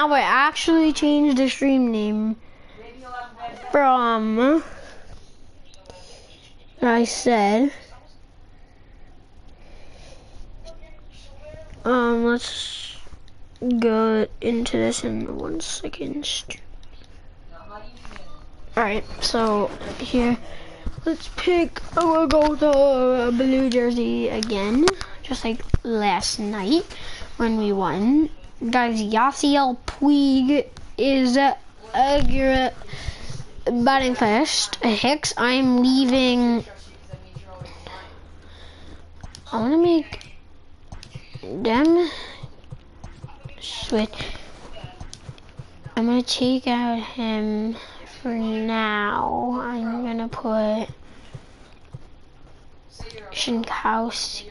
now I actually changed the stream name from, I said, let's go into this in 1 second. Alright, so here, let's pick, I'm gonna go with the blue jersey again, just like last night when we won. Guys, Yasiel Puig is batting first. Hicks, I'm leaving. I wanna make them switch. I'm gonna take out him for now. I'm gonna put Shinkowski,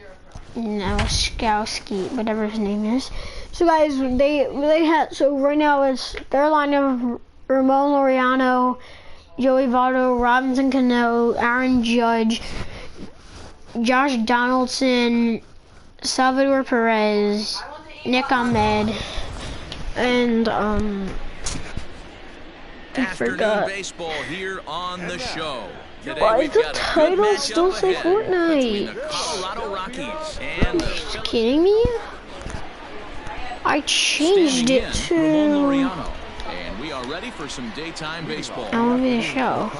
whatever his name is. So guys, they had, so right now it's their line of Ramon Laureano, Joey Votto, Robinson Cano, Aaron Judge, Josh Donaldson, Salvador Perez, Nick Ahmed, and I forgot. Baseball here on the show. Today why does the title still say Fortnite? Colorado Rockies and Are you kidding me? I changed it to. And we are ready for some daytime baseball. I want to be the show.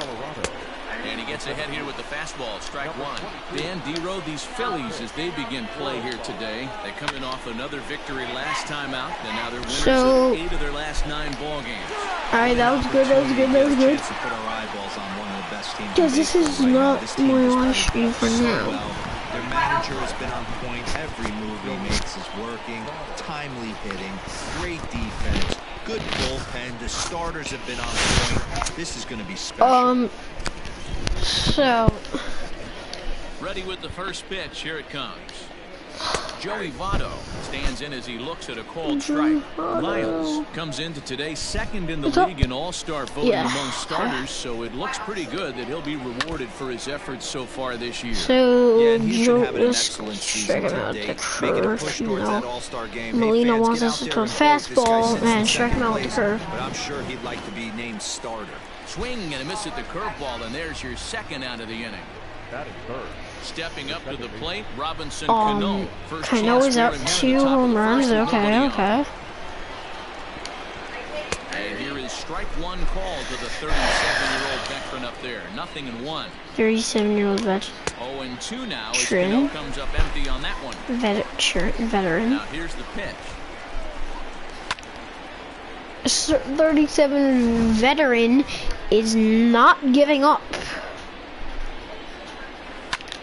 And he gets ahead here with the fastball, strike one. Dan Dero, these Phillies, as they begin play here today, they coming off another victory last time out, and now they're winners of 8 of their last 9 ball games. All right, that was good. That was good. That was good. Because this is not my live stream for now. Their manager has been on point. Every move he makes is working. Timely hitting, great defense, good bullpen. The starters have been on point. This is going to be special. So. Ready with the first pitch. Here it comes. Joey Votto stands in as he looks at a called strike. Lyons comes into today second in the league in all-star voting among starters, so it looks pretty good that he'll be rewarded for his efforts so far this year. So, let's check out the curve, you know. Molina wants us to throw fastball and strike him out with the curve. But I'm sure he'd like to be named starter. Swing and a miss at the curveball, and there's your second out of the inning. That is third. Stepping up to the plate, Robinson Cano. Cano is up 2 home runs. Okay. And here is strike one call to the 37-year-old veteran up there. 0-1. 37-year-old veteran. 0-2 now as Cano comes up empty on that one. Veteran. Now here's the pitch. 37 veteran is not giving up.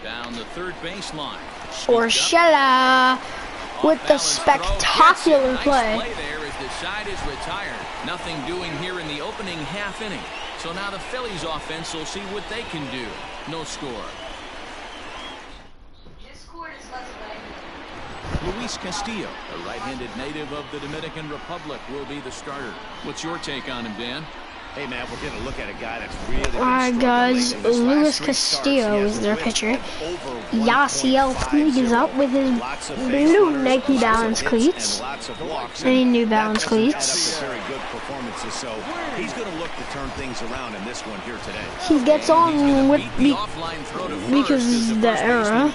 Down the third baseline. Urshela with the spectacular play. Nice play there as the side is retired. Nothing doing here in the opening half inning. So now the Phillies offense will see what they can do. No score. Luis Castillo, a right-handed native of the Dominican Republic, will be the starter. What's your take on him, Dan? Hey, man, we're going to look at a guy that's really been Alright, guys, Luis Castillo is their pitcher. Yasiel Puig is up with his blue Nike Balance cleats. Any New Balance cleats. Very good performances, so he's going to look to turn things around in this one here today. He gets on with because the era.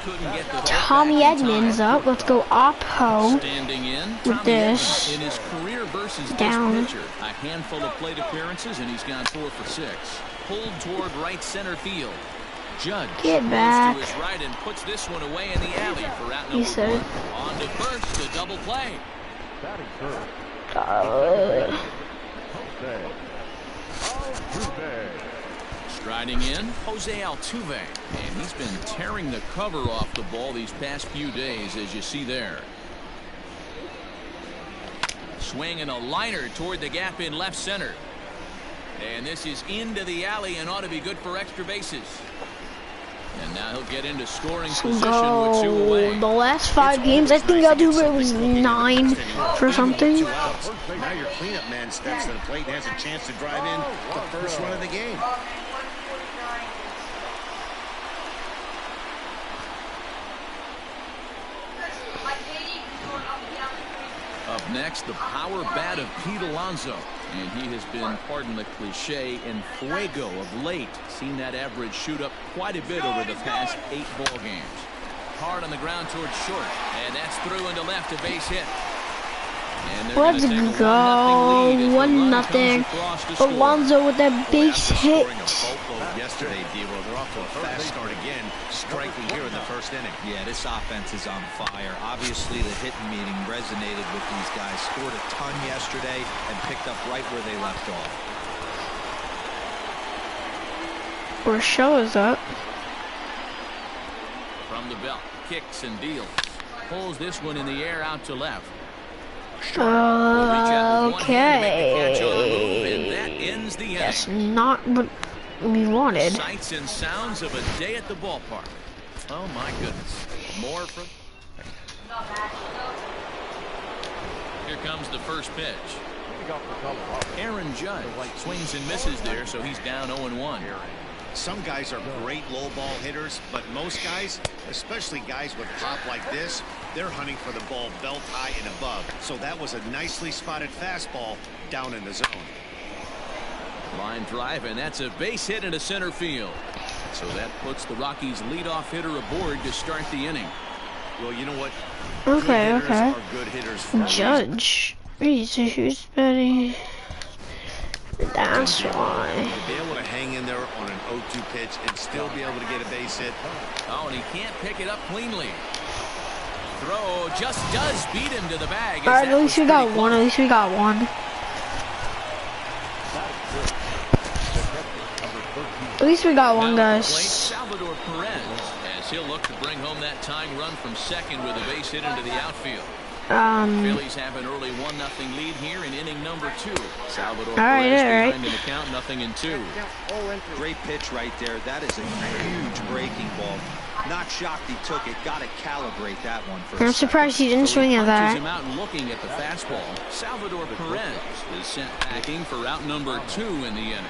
Tommy Edmonds up. Let's go Oppo with this. In his career versus down. This pitcher, a handful of plate appearances, and he's gone 4 for 6. Pulled toward right center field. Judge get back to his right and puts this one away in the alley for out number 1. On to first, a double play. That is third. Striding in, Jose Altuve, and he's been tearing the cover off the ball these past few days, as you see there. Swing and a liner toward the gap in left center. And this is into the alley and ought to be good for extra bases. And now he'll get into scoring position with 2 away. The last 5 games, I think Altuve was 9 for something. Now your cleanup man steps to the plate and has a chance to drive in the first run of the game. A Next, the power bat of Pete Alonso. And he has been, pardon the cliche, in fuego of late. Seen that average shoot up quite a bit over the past 8 ball games. Hard on the ground towards short. And that's through into left, a base hit. Let's go. 1-0. Alonso with that base hit. Yesterday, D-Roll, they're off to a fast start again, striking here in the first inning. Yeah, this offense is on fire. Obviously, the hitting meeting resonated with these guys. Scored a ton yesterday and picked up right where they left off. Rochelle is up. From the belt, kicks and deals. Pulls this one in the air out to left. Okay. That's not what we wanted. Sights and sounds of a day at the ballpark. Oh my goodness. More from. Here comes the first pitch. Aaron Judge swings and misses there, so he's down 0-1. Some guys are great low ball hitters, but most guys, especially guys with pop like this, they're hunting for the ball belt high and above. So that was a nicely spotted fastball down in the zone. Line drive, and that's a base hit into center field. So that puts the Rockies' leadoff hitter aboard to start the inning. Well, you know what? Okay, good hitters okay. are good hitters for Judge. He's a huge buddy. That's why. To be able to hang in there on an 0-2 pitch and still be able to get a base hit. Oh, and he can't pick it up cleanly. Throw just does beat him to the bag. All right, at least we got one. At least we got one. At least we got one, guys. Salvador Perez, as he'll look to bring home that tying run from second with a base hit into the outfield. Phillies have an early 1-0 lead here in inning number 2. Salvador Perez behind in the count, 0-2. Great pitch right there. That is a huge breaking ball. Not shocked he took it. Got to calibrate that one first. I'm surprised he didn't swing at that. Him out and looking at the fastball. Salvador Perez is sent packing for out number 2 in the inning.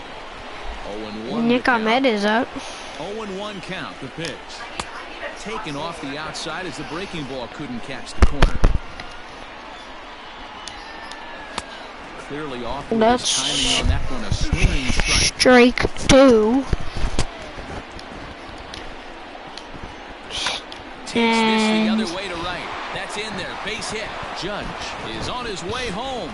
0-1. Nick Ahmed is up. 0-1 count. The pitch taken off the outside as the breaking ball couldn't catch the corner. Clearly off with his timing on that one, a swinging strike. Strike 2. Takes this the other way to right. That's in there. Base hit. Judge is on his way home.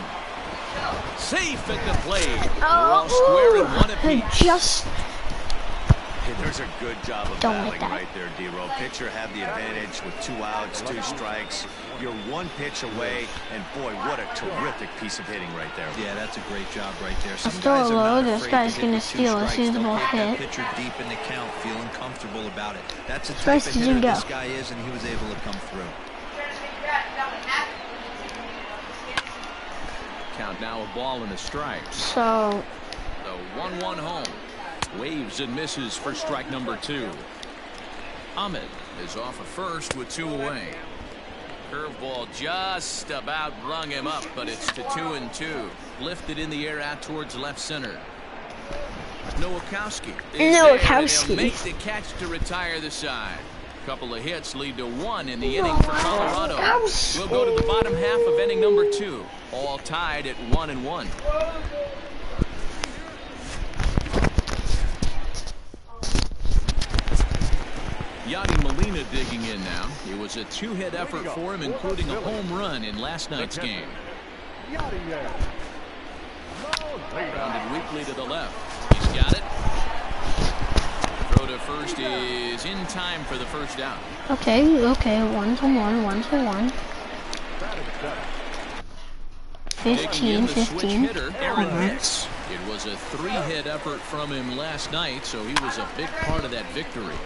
Safe at the plate. All square and one apiece. Just. Hey, there's a good job of battling right there, D-Roll. Pitcher had the advantage with 2 outs, 2 strikes. You're 1 pitch away, and boy, what a terrific piece of hitting right there. Yeah, that's a great job right there. Some guys are not this guy's gonna steal as soon as the ball hit. Pitcher deep in the count, feeling comfortable about it. That's the type of hitter this guy is, and he was able to come through. Count now a ball and a strike. So the 1-1 home. Waves and misses for strike number 2. Ahmed is off of first with 2 away. Curveball just about brung him up, but it's to 2-2. Lifted in the air out towards left center. Nowakowski is there, make the catch to retire the side. Couple of hits lead to 1 in the inning for Colorado. We'll go to the bottom half of inning number 2. All tied at 1-1. Yadi Molina digging in now. It was a 2-hit effort for him, including a home run in last night's game. Grounded weakly to the left. He's got it. Throw to first is in time for the first out. okay, 1-1. 15. Aaron Hicks. It was a 3-hit effort from him last night, so he was a big part of that victory.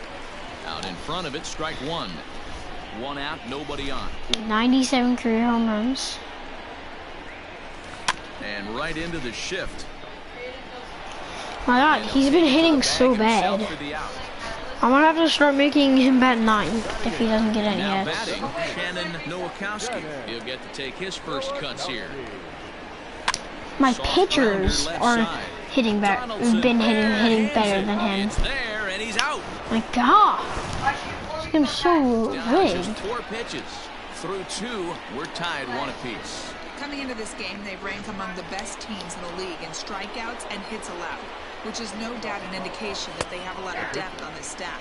Out in front of it, strike 1. 1 out, nobody on. 97 career home runs. And right into the shift. My God, he's been hitting so bad. I'm gonna have to start making him bat 9 if he doesn't get any Now hits. batting, Shannon Nowakowski. He'll get to take his first cuts here. My pitchers are hitting better. Been hitting better than him. It's there, and he's out. My God, this game's so Down rigged. just 4 pitches. Through 2, we're tied 1 apiece. Coming into this game, they rank among the best teams in the league in strikeouts and hits allowed, which is no doubt an indication that they have a lot of depth on this staff.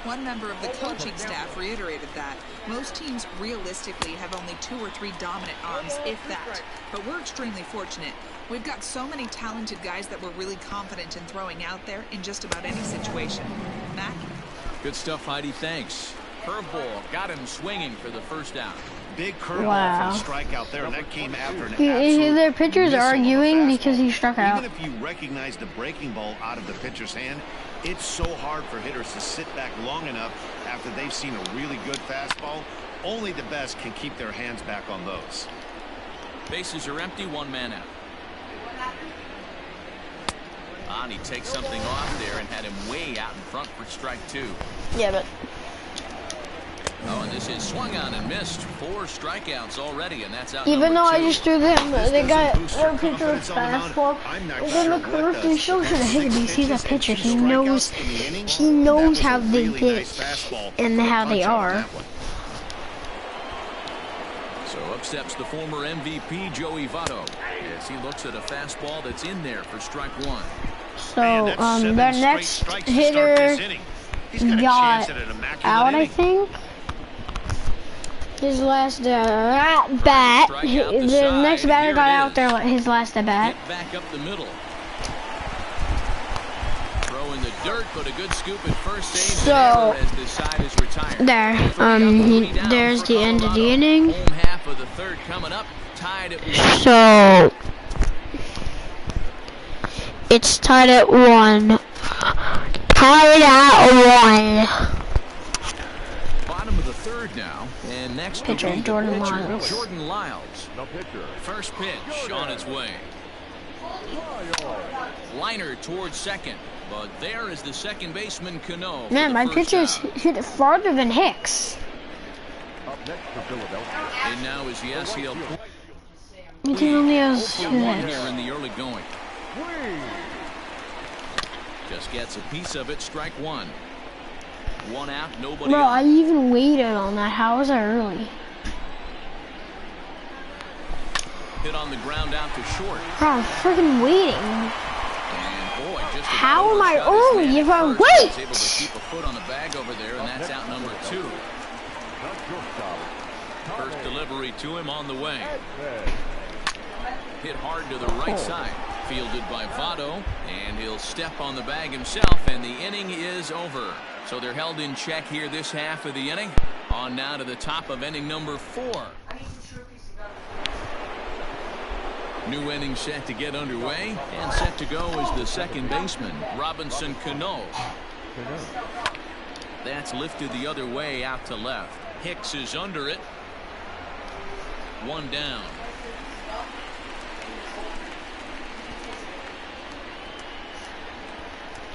One member of the coaching staff reiterated that most teams realistically have only 2 or 3 dominant arms, if that. But we're extremely fortunate. We've got so many talented guys that we're really confident in throwing out there in just about any situation. Matt? Good stuff, Heidi. Thanks. Curveball got him swinging for the first out. Big curveball Wow. for the strikeout there, and that came after an Their pitchers missile arguing fastball. because he struck out. Even if you recognize the breaking ball out of the pitcher's hand, it's so hard for hitters to sit back long enough after they've seen a really good fastball. Only the best can keep their hands back on those. Bases are empty, 1 man out. And he takes something off there and had him way out in front for strike 2. Yeah, but Oh, and this is swung on and missed. 4 strikeouts already, and that's out. even though number I 2. just threw them, This they doesn't got boost your their pitcher confidence on the mound. fastball. I'm not And sure then the what commercial does. shows should have hit him. You see the Pitches and pitcher. 2 He knows. strikeouts in the inning. He knows That how was a they really pitch nice fastball. and how they Punch on are. that one. So up steps the former MVP, Joey Votto, as he looks at a fastball that's in there for strike 1. So Man, that's 7 their straight next strikes to start hitter this inning. He's got a got chance at an immaculate out, I inning. think. His last at bat. The next batter got out there. His last at bat. Hit back up the middle. Throw in the dirt, but a good scoop at first. Saves So, an error as the side is retired. There. Three down There's for the end of the Colorado. inning. Home half of the 3rd coming up. Tied at 1. So it's tied at 1. Tied at 1. Bottom of the 3rd now, and next Pitcher, will be the Jordan pitcher, Lyles. Jordan Lyles. The pitcher. First pitch on its way. Liner towards second, but there is the second baseman Cano. for Man, the my first pitcher's out. hit it farther than Hicks. Up next for Philadelphia. And now is Yasiel Puig. He can only has 2 for 1 hits. here in the early going. Swing. Just gets a piece of it. Strike 1. 1 out, nobody Bro, I on. even waited on that. How was I early? Hit on the ground out to short. Bro, I'm freaking waiting. And boy, just How am I about overshot his early man if at I first. wait? He's able to keep a foot on the bag over there, and that's out number 2. Not shortstop. First delivery to him on the way. Bad. Hit hard to the right side. Fielded by Votto, and he'll step on the bag himself, and the inning is over. So they're held in check here this half of the inning. On now to the top of inning number 4. New inning set to get underway, and set to go is the second baseman, Robinson Cano. That's lifted the other way out to left. Hicks is under it. 1 down.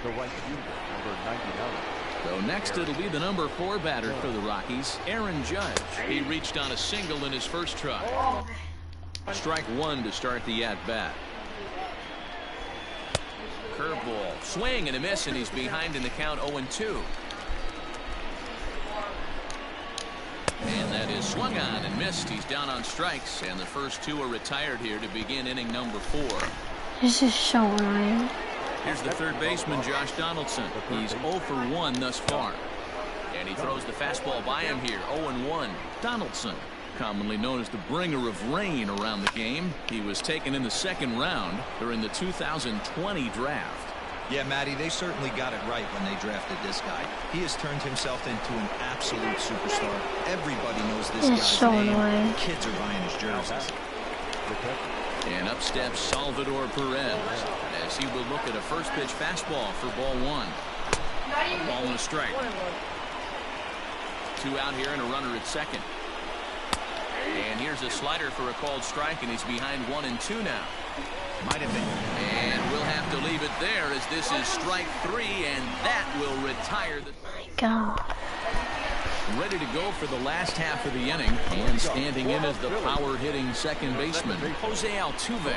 The right fielder, number 99. So next it'll be the number 4 batter for the Rockies, Aaron Judge. He reached on a single in his first try. Strike 1 to start the at-bat. Curveball, swing and a miss, and he's behind in the count 0-2. And that is swung on and missed. He's down on strikes, and the first 2 are retired here to begin inning number 4. This is so annoying. Here's the third baseman, Josh Donaldson. He's 0 for 1 thus far. And he throws the fastball by him here, 0-1. Donaldson, commonly known as the bringer of rain around the game. He was taken in the 2nd round during the 2020 draft. Yeah, Matty, they certainly got it right when they drafted this guy. He has turned himself into an absolute superstar. Everybody knows this It's guy's so name. annoying. Kids are buying his jerseys. And up steps Salvador Perez as he will look at a first pitch fastball for ball 1. A ball and a strike. 2 out here and a runner at second. And here's a slider for a called strike, and he's behind 1-2 now. Might have been. And we'll have to leave it there as this is strike 3, and that will retire the. God. Ready to go for the last half of the inning, and standing in as the power-hitting second baseman, Jose Altuve.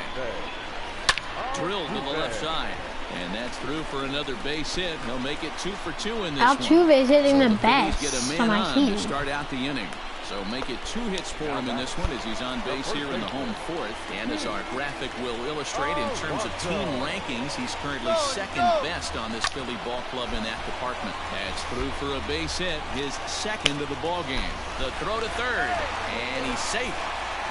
Drilled to the left side, and that's through for another base hit. He'll make it 2 for 2 in this one. Altuve is hitting So the Phillies get best a on man my on team. to start out the inning. So make it 2 hits for him in this one as he's on base here in the home 4th. And as our graphic will illustrate, in terms of team rankings, he's currently 2nd best on this Philly ball club in that department. That's through for a base hit, his 2nd of the ball game. The throw to 3rd, and he's safe.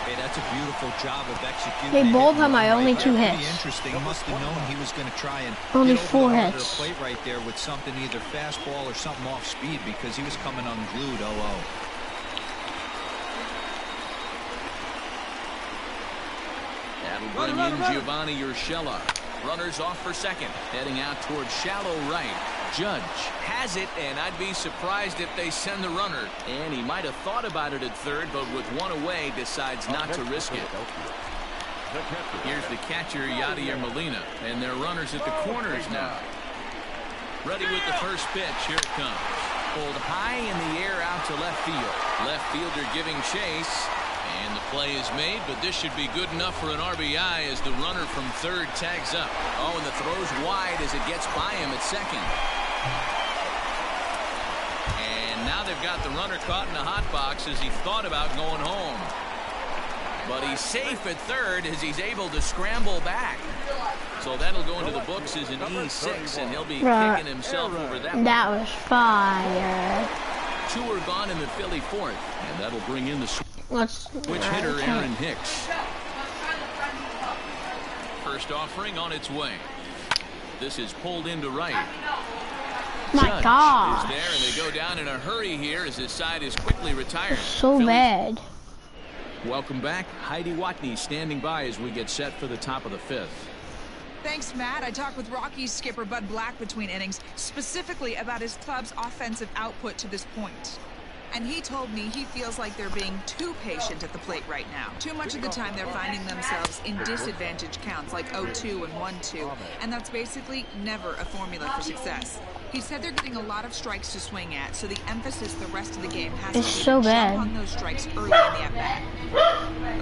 Hey, that's a beautiful job of executing. They bowled him by only right 2 there. Pretty hits. interesting. Must have known he was going to try and Only get 4 over the heart of hits. the plate right there with something, either fastball or something off speed, because he was coming unglued. 0-0. That'll bring in Giovanni Urshela. Runners off for 2nd, heading out towards shallow right. Judge has it, and I'd be surprised if they send the runner. And he might have thought about it at 3rd, but with 1 away, decides not to risk it. Here's the catcher, Yadier Molina, and their runners at the corners now. Ready with the first pitch. Here it comes. Pulled high in the air out to left field. Left fielder giving chase. And the play is made, but this should be good enough for an RBI as the runner from 3rd tags up. Oh, and the throw's wide as it gets by him at 2nd. And now they've got the runner caught in the hot box as he thought about going home. But he's safe at 3rd as he's able to scramble back. So that'll go into the books as an E6, and he'll be kicking himself over that one. That was fire. 2 are gone in the Philly 4th, and that'll bring in the switch hitter, okay. Aaron Hicks. First offering on its way. This is pulled into right. My Judge God. is there, and they go down in a hurry here as his side is quickly retired. So Phillies. bad. Welcome back. Heidi Watney standing by as we get set for the top of the 5th. Thanks, Matt. I talked with Rockies skipper Bud Black between innings, specifically about his club's offensive output to this point. And he told me he feels like they're being too patient at the plate right now. Too much of the time they're finding themselves in disadvantage counts like 0-2 and 1-2, and that's basically never a formula for success. He said they're getting a lot of strikes to swing at, so the emphasis the rest of the game has It's to be so to bad. jump on those strikes early in the at-bat.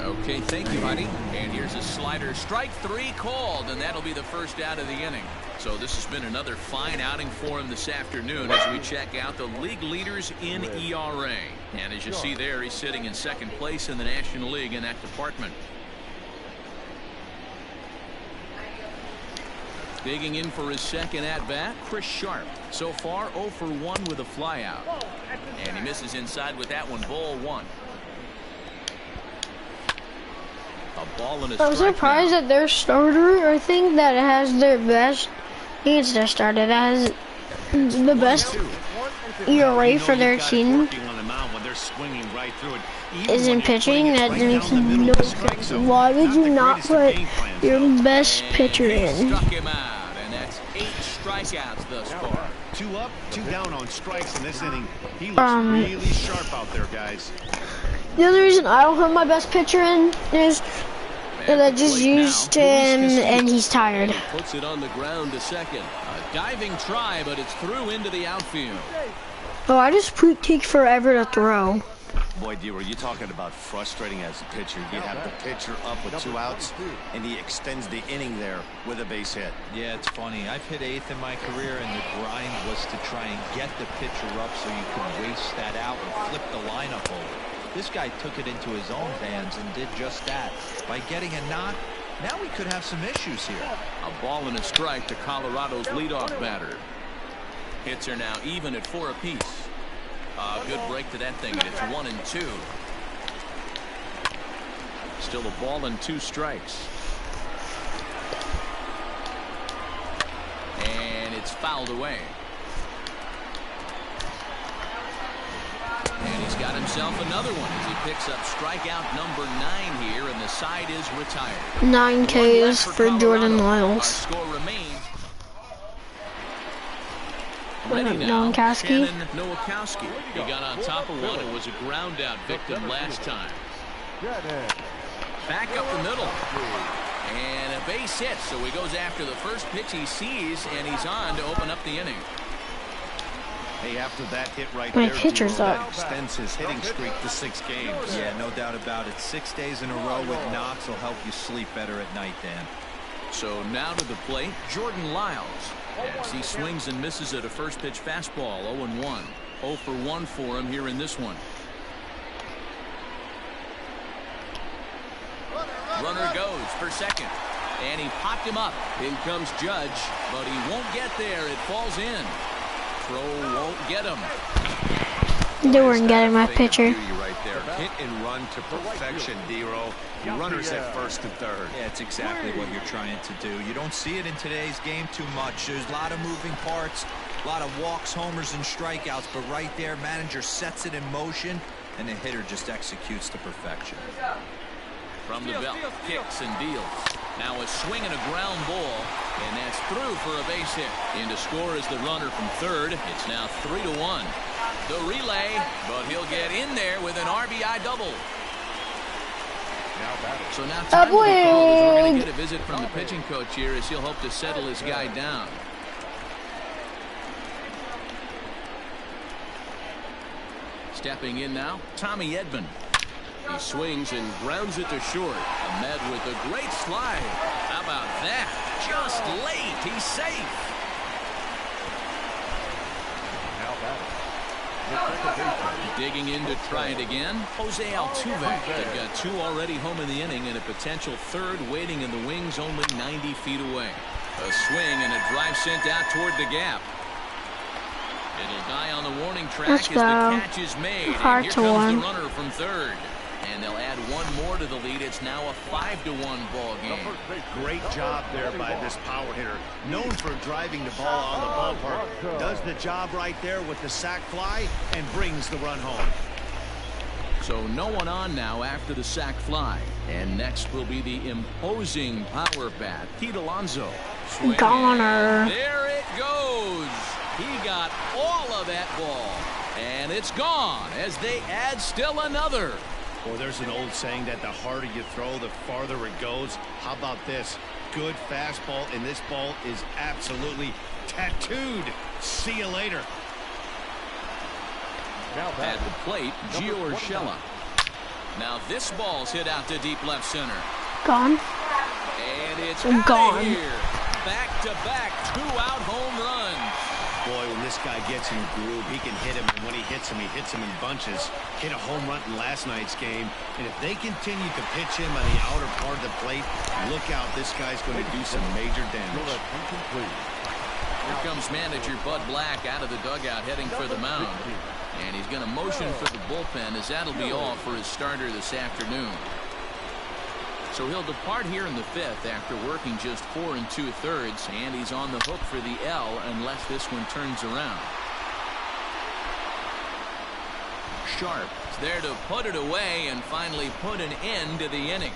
Okay, thank you, Heidi. And here's a slider. Strike 3 called, and that'll be the first out of the inning. So this has been another fine outing for him this afternoon as we check out the league leaders in ERA. And as you see there, he's sitting in 2nd place in the National League in that department. Digging in for his 2nd at-bat, Chris Sharp. So far, 0 for 1 with a flyout. And he misses inside with that one, ball 1. A ball and a strike. I'm surprised now. that their starter, I think, that has their best. I think it's their starter that has the best ERA for their team isn't pitching. That makes no sense. Why would you not put your best pitcher in? Struck him out, and that's 8 strikeouts thus far. 2 up, 2 down on strikes in this inning. He looks really sharp out there, guys. The other reason I don't have my best pitcher in is that I just used him and he's tired. He puts it on the ground to 2nd. A diving try, but it's through into the outfield. Oh, I just take forever to throw. Boy, D, were you talking about frustrating as a pitcher? You have the pitcher up with 2 outs, and he extends the inning there with a base hit. Yeah, it's funny. I've hit 8th in my career, and the grind was to try and get the pitcher up so you could waste that out and flip the lineup over. This guy took it into his own hands and did just that. By getting a knock, now we could have some issues here. A ball and a strike to Colorado's leadoff batter. Hits are now even at 4 apiece. Good break to that thing, and it's 1 and 2. Still a ball and 2 strikes. And it's fouled away. And he's got himself another one as he picks up strikeout number 9 here, and the side is retired. 9 Ks for Jordan Our Lyles. score remains. Ready now, Nowakowski. Shannon Nowakowski. He got on top of one and was a ground out victim last time. Back up the middle. And a base hit, so he goes after the first pitch he sees, and he's on to open up the inning. Hey, after that hit right My there, pitcher's D-Roll, up. that extends his hitting streak to 6 games. Yeah, no doubt about it. 6 days in a row with knocks will help you sleep better at night, Dan. So now to the plate, Jordan Lyles. As he swings and misses at a first pitch fastball, 0-1. 0 for 1 for him here in this one. Runner goes for second. And he popped him up. In comes Judge, but he won't get there. It falls in. Throw won't get him. They weren't getting my pitcher. Right there. Hit and run to perfection, D-Row. Your runners at first and third. Yeah, it's exactly what you're trying to do. You don't see it in today's game too much. There's a lot of moving parts, a lot of walks, homers, and strikeouts. But right there, manager sets it in motion, and the hitter just executes to perfection. From the belt, kicks and deals. Now a swing and a ground ball, and that's through for a base hit. In to score is the runner from third. It's now 3-1. The relay, but he'll get in there with an RBI double. So now time will be called as we're going to get a visit from the pitching coach here as he'll hope to settle his guy down. Stepping in now, Tommy Edman. He swings and grounds it to short. Ahmed with a great slide. How about that? Just late. He's safe. Digging in to try it again, Jose Altuve. They've got two already home in the inning and a potential third waiting in the wings only 90 feet away. A swing and a drive sent out toward the gap. It'll die on the warning track as the catch is made. And here comes the runner from third. And they'll add one more to the lead. It's now a 5-1 ball game. Great job there by this power hitter. Known for driving the ball on the ballpark. Does the job right there with the sac fly and brings the run home. So no one on now after the sac fly. And next will be the imposing power bat, Pete Alonso. Goner. There it goes. He got all of that ball. And it's gone as they add still another. Well, there's an old saying that the harder you throw, the farther it goes. How about this? Good fastball, and this ball is absolutely tattooed. See you later. At the plate, Gio Urshela. Now this ball's hit out to deep left center. Gone. And it's gone. Here. Back-to-back two-out home runs. Boy, when this guy gets in a groove, he can hit him, and when he hits him in bunches. Hit a home run in last night's game, and if they continue to pitch him on the outer part of the plate, look out, this guy's going to do some major damage. Here comes manager Bud Black out of the dugout heading for the mound. And he's going to motion for the bullpen as that'll be all for his starter this afternoon. So he'll depart here in the fifth after working just 4 2/3, and he's on the hook for the L unless this one turns around. Sharp is there to put it away and finally put an end to the inning.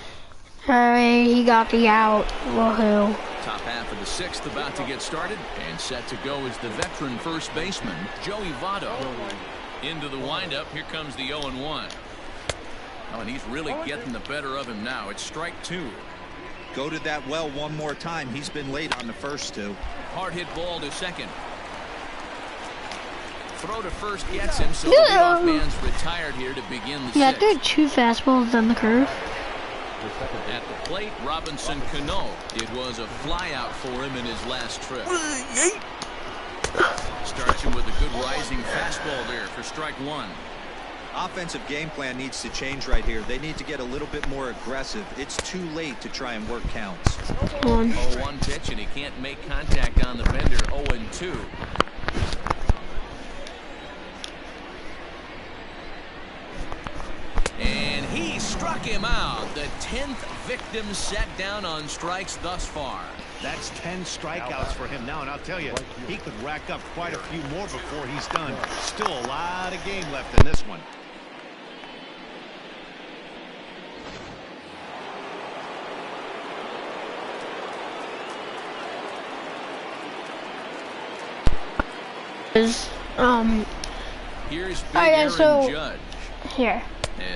Hey, he got the out. Woohoo. Top half of the sixth about to get started, and set to go is the veteran first baseman, Joey Votto. Into the windup, here comes the 0-1. Oh, and he's really getting the better of him now. It's strike two. Go to that well one more time. He's been late on the first two. Hard hit ball to second. Throw to first gets him, so the leadoff man's retired here to begin the sixth. They're 2 fastballs down the curve. At the plate, Robinson Cano. It was a flyout for him in his last trip. Starts him with a good rising fastball there for strike one. Offensive game plan needs to change right here. They need to get a little bit more aggressive. It's too late to try and work counts. 0-1 pitch, and he can't make contact on the bender. 0-2. And he struck him out. The 10th victim set down on strikes thus far. That's 10 strikeouts for him now, and I'll tell you, he could rack up quite a few more before he's done. Still a lot of game left in this one. Here's Big Aaron so Judge. Here.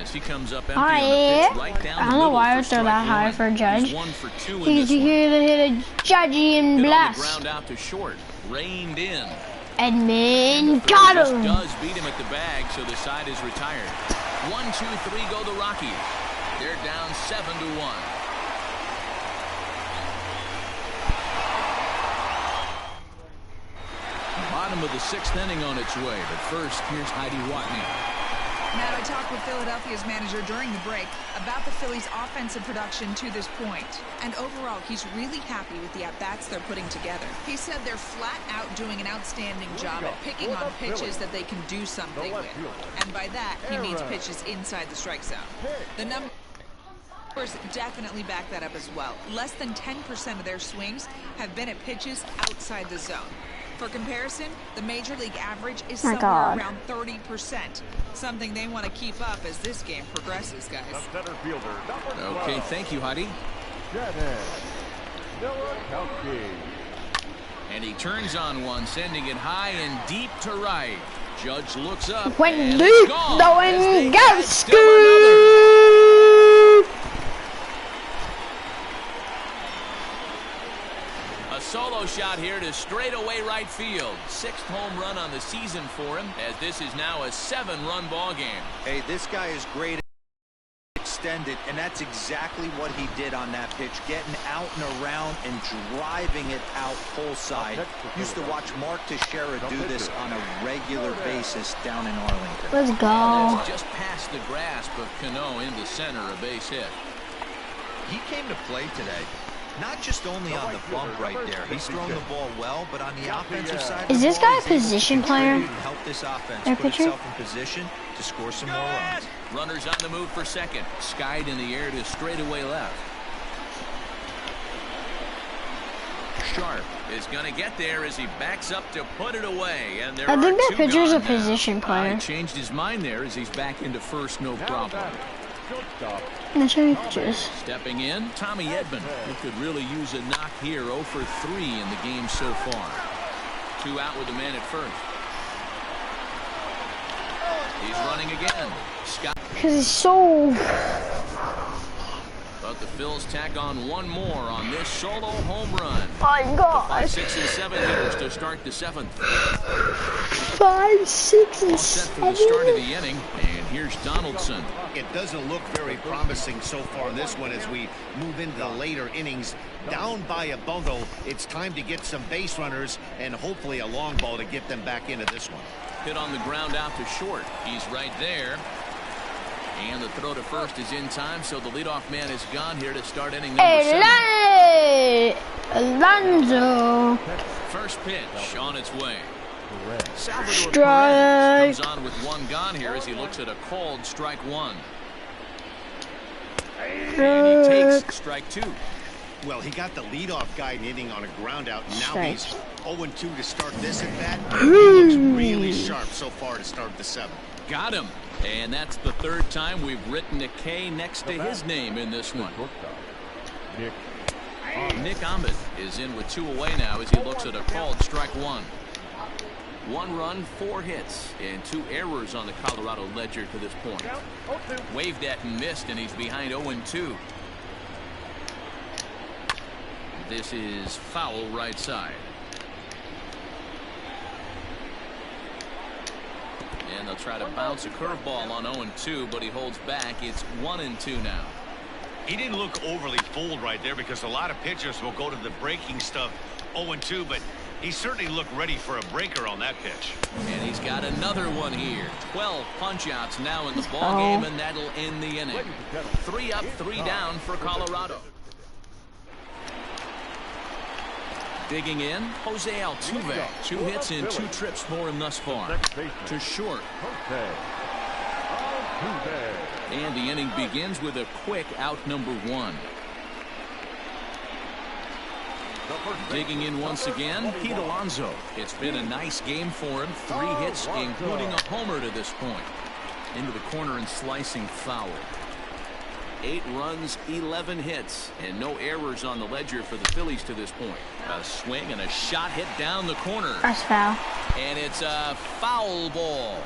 As he comes up empty on the pitch right down I don't know why I would throw that high for a Judge. He's 1 for 2 in He's this one. here to hit a Judgy and Hit on the blast. ground out to short. Reined in. Edmund got Just him. does beat him at the bag, so the side is retired. 1, 2, 3 go the Rockies. They're down 7-1. Bottom of the 6th inning on its way, but first, here's Heidi Watney. Now, I talked with Philadelphia's manager during the break about the Phillies' offensive production to this point. And overall, he's really happy with the at-bats they're putting together. He said they're flat out doing an outstanding job at picking on pitches that they can do something with. And by that, he means pitches inside the strike zone. The numbers definitely back that up as well. Less than 10% of their swings have been at pitches outside the zone. For comparison, the Major League average is somewhere around 30%. Something they want to keep up as this game progresses, guys. Okay, thank you, Heidi. And he turns on one, sending it high and deep to right. Judge looks up. Went and deep, it's gone. Solo shot here to straightaway right field. 6th home run on the season for him, as this is now a 7-run ball game. Hey, this guy is great extended, and that's exactly what he did on that pitch, getting out and around and driving it out full side. Used to watch Mark Teixeira do this on a regular basis down in Arlington. Let's go. That's just past the grasp of Cano into center, a base hit. He came to play today. Not just only on the bump right there. He's thrown the ball well, but on the offensive side. Is this guy a position player? Help this offense put itself in position to score some more runs. Runners on the move for second. Skied in the air to straightaway left. Sharp is going to get there as he backs up to put it away. And I think that pitcher's a position player. He changed his mind there as he's back into first, no problem. Let's show you pictures. Stepping in, Tommy Edman, who could really use a knock here. 0 for 3 in the game so far. 2 out with the man at first. He's running again. Scott. Because he's so. But the Phils tack on one more on this solo home run. My God. 5, 6, and 7 hitters to start the 7th. 5, 6, and 7. Set for the start of the inning, and here's Donaldson. It doesn't look very promising so far in this one as we move into the later innings. Down by a bundle, it's time to get some base runners and hopefully a long ball to get them back into this one. Hit on the ground out to short. He's right there. And the throw to first is in time, so the leadoff man is gone here to start inning number 7. Alonso. First pitch on its way. Salvador Strike. Perez comes on with 1 gone here as he looks at a called strike 1. And he takes strike 2. Well, he got the leadoff guy hitting on a ground out. Now he's 0-2 to start this at bat. He looks really sharp so far to start the 7th. Got him. And that's the 3rd time we've written a K next to his name in this one. Nick Ahmed is in with 2 away now as he looks at a called strike 1. 1 run, 4 hits, and 2 errors on the Colorado ledger to this point. Waved at and missed, and he's behind 0-2. This is foul right side. And they'll try to bounce a curveball on 0-2, but he holds back. It's 1-2 now. He didn't look overly fooled right there because a lot of pitchers will go to the breaking stuff 0-2, but he certainly looked ready for a breaker on that pitch. And he's got another one here. 12 punch-outs now in the ball game, and that'll end the inning. 3 up, 3 down for Colorado. Digging in, Jose Altuve. 2 hits and 2 trips for him thus far. To short. And the inning begins with a quick out number 1. Digging in once again, Pete Alonso. It's been a nice game for him. 3 hits, including a homer to this point. Into the corner and slicing foul. 8 runs, 11 hits, and no errors on the ledger for the Phillies to this point. A swing and a shot hit down the corner. That's foul. And it's a foul ball.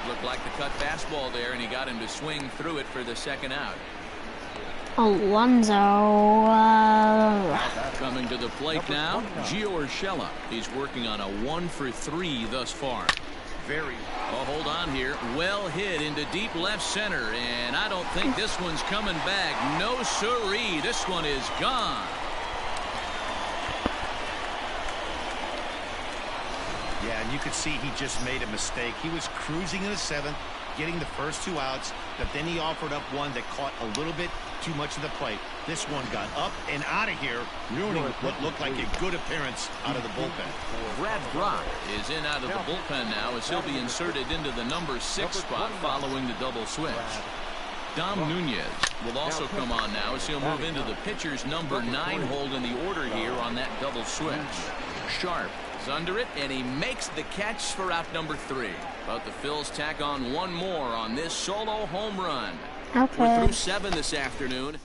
Looked like the cut fastball there, and he got him to swing through it for the 2nd out. Alonso. Coming to the plate now, Gio Urshela. He's working on a 1 for 3 thus far. Hold on here. Well hit into deep left center, and I don't think this one's coming back. No siree. This one is gone. Yeah, and you could see he just made a mistake. He was cruising in the 7th, getting the first 2 outs, but then he offered up one that caught a little bit too much of the plate. This one got up and out of here, ruining what looked like a good appearance out of the bullpen. Brad Brach is in out of the bullpen now as he'll be inserted into the number 6 spot following the double switch. Dom Nunez will also come on now as he'll move into the pitcher's number 9 hold in the order here on that double switch. Sharp is under it, and he makes the catch for out number 3. But the Phils tack on one more on this solo home run. Okay. We're through 7 this afternoon.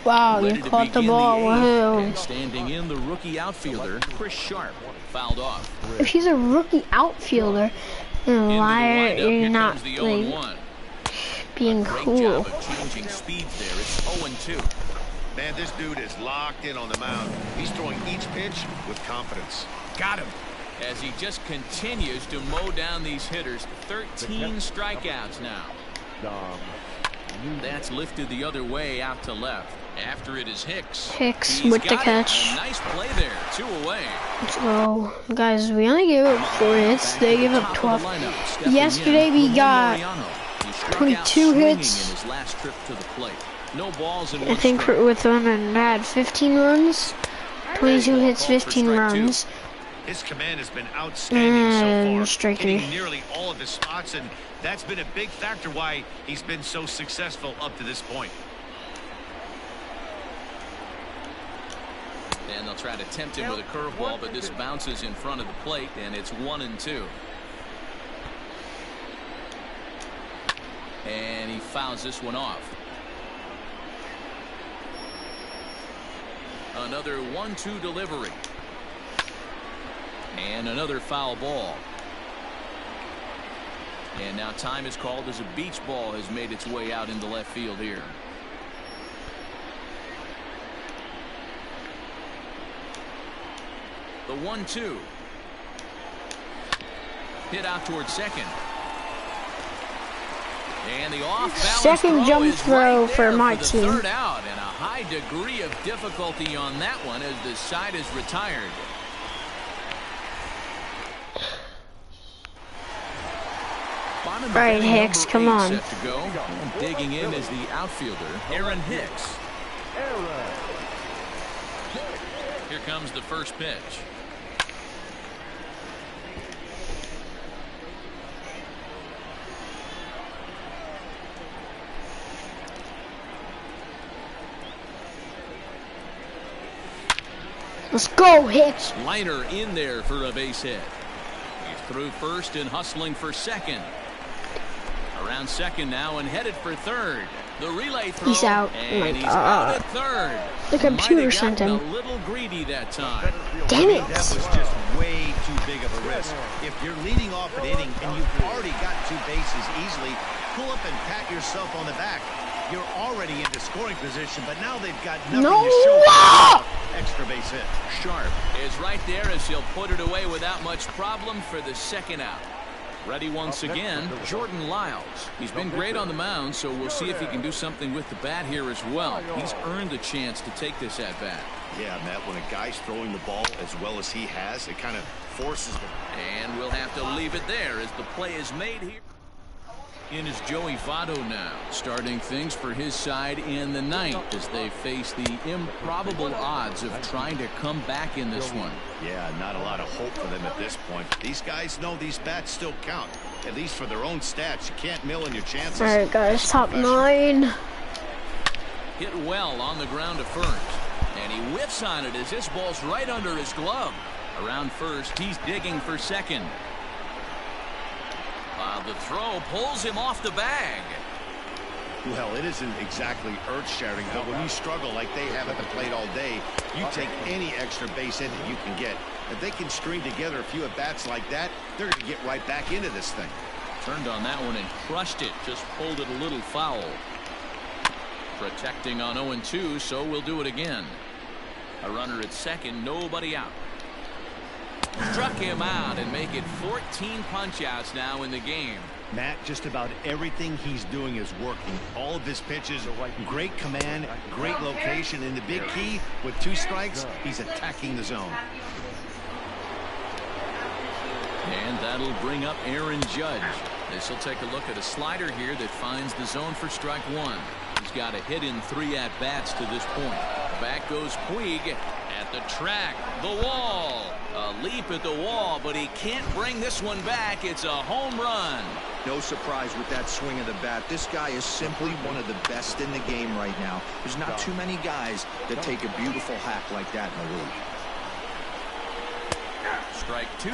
Wow, you Ready to caught the begin ball. eighth, Wow. and standing in, the rookie outfielder, Chris Sharp, fouled off. If he's a rookie outfielder, then Into the why windup, are you here not comes the like 0-1. being Great cool? job of changing speeds there. It's 0-2. Man, this dude is locked in on the mound. He's throwing each pitch with confidence. Got him. As he just continues to mow down these hitters. 13 strikeouts now. That's lifted the other way out to left. After it is Hicks. Hicks He's with the got it. catch. A nice play there. 2 away. Let's go. Guys, we only gave up 4 hits. They gave up 12. Yesterday we got 22 hits. In his last trip to the plate. No balls in I one think strike. with them and had 15 runs. 22 hits, 15 runs. His command has been outstanding so And far, strike hitting 3. nearly all of his spots, and that's been a big factor why he's been so successful up to this point. And they'll try to tempt him with a curveball, but this bounces in front of the plate, and it's 1-2. And he fouls this one off. Another 1-2 delivery. And another foul ball. And now time is called as a beach ball has made its way out into left field here. The 1-2. Hit out towards second. And the off-balance Second jump is throw right for there my the team. third out, and a high degree of difficulty on that one as the side is retired. All right, Hicks, come on. Set to go. And digging in is the outfielder, Aaron Hicks. Here comes the first pitch. Let's go, Hicks. Liner in there for a base hit. He's through first and hustling for second. Around second now and headed for third. The relay throw. He's out. And Oh my he's out God. at third. The computer Might have sent gotten him. a little greedy that time. Damn it. That was just way too big of a risk. If you're leading off an inning and you've already got 2 bases easily, pull up and pat yourself on the back. You're already into scoring position, but now they've got nothing No! to show for extra base hit. Sharp is right there as he'll put it away without much problem for the second out. Ready once again, Jordan Lyles. He's been great on the mound, so we'll see if he can do something with the bat here as well. He's earned a chance to take this at bat. Yeah, Matt, when a guy's throwing the ball as well as he has, it kind of forces the... And we'll have to leave it there as the play is made here. In is Joey Votto now, starting things for his side in the 9th as they face the improbable odds of trying to come back in this one. Yeah, not a lot of hope for them at this point. These guys know these bats still count, at least for their own stats. You can't mill in your chances. All right, guys, top 9. Hit well on the ground to first, and he whiffs on it as this ball's right under his glove. Around first, he's digging for second. The throw pulls him off the bag. Well, it isn't exactly earth-shattering, but when you struggle like they have at the plate all day, you take any extra base hit that you can get. If they can string together a few at-bats like that, they're going to get right back into this thing. Turned on that one and crushed it. Just pulled it a little foul. Protecting on 0-2, so we'll do it again. A runner at second, nobody out. Struck him out and make it 14 punch-outs now in the game. Matt, just about everything he's doing is working. All of his pitches, great command, great location, and the big key with 2 strikes, he's attacking the zone. And that'll bring up Aaron Judge. This will take a look at a slider here that finds the zone for strike one. He's got a hit in 3 at-bats to this point. Back goes Puig at the track, the wall. A leap at the wall, but he can't bring this one back. It's a home run. No surprise with that swing of the bat. This guy is simply one of the best in the game right now. There's not too many guys that take a beautiful hack like that in the league. Strike 2.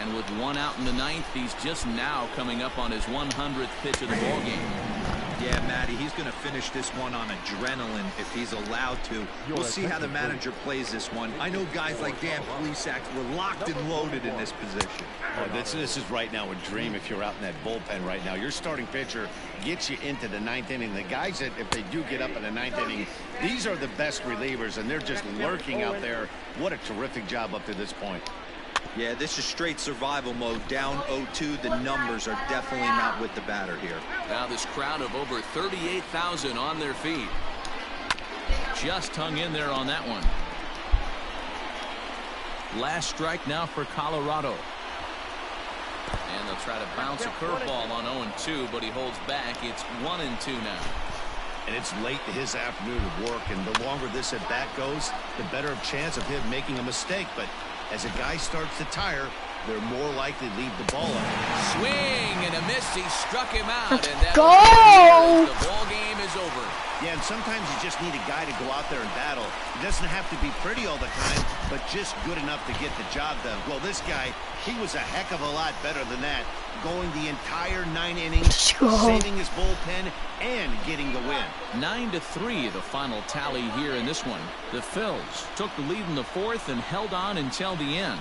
And with 1 out in the 9th, he's just now coming up on his 100th pitch of the ball game. Yeah, Matty, he's going to finish this one on adrenaline if he's allowed to. We'll see how the manager plays this one. I know guys like Dan Plesac were locked and loaded in this position. Oh, this is right now a dream if you're out in that bullpen right now. Your starting pitcher gets you into the 9th inning. The guys that, if they do get up in the 9th inning, these are the best relievers, and they're just lurking out there. What a terrific job up to this point. Yeah, this is straight survival mode. Down 0-2. The numbers are definitely not with the batter here. Now this crowd of over 38,000 on their feet. Just hung in there on that one. Last strike now for Colorado. And they'll try to bounce a curveball on 0-2, but he holds back. It's 1-2 now. And it's late to his afternoon of work, and the longer this at bat goes, the better chance of him making a mistake. But as a guy starts to tire, they're more likely to leave the ball up. Swing and a miss. He struck him out. Let's and that go! The ball game is over. Yeah, and sometimes you just need a guy to go out there and battle. It doesn't have to be pretty all the time, but just good enough to get the job done. Well, this guy, he was a heck of a lot better than that, going the entire 9 innings, saving his bullpen, and getting the win. 9-3 the final tally here in this one. The Phils took the lead in the 4th and held on until the end.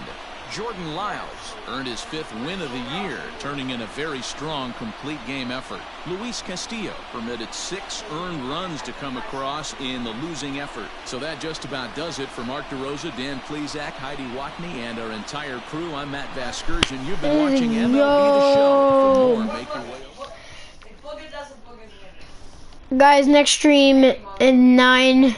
Jordan Lyles earned his 5th win of the year, turning in a very strong complete game effort. Luis Castillo permitted 6 earned runs to come across in the losing effort. So that just about does it for Mark DeRosa, Dan Plesac, Heidi Watney, and our entire crew. I'm Matt Vasgersian. You've been watching MLB The Show. For more, make your way over. Guys, next stream in 9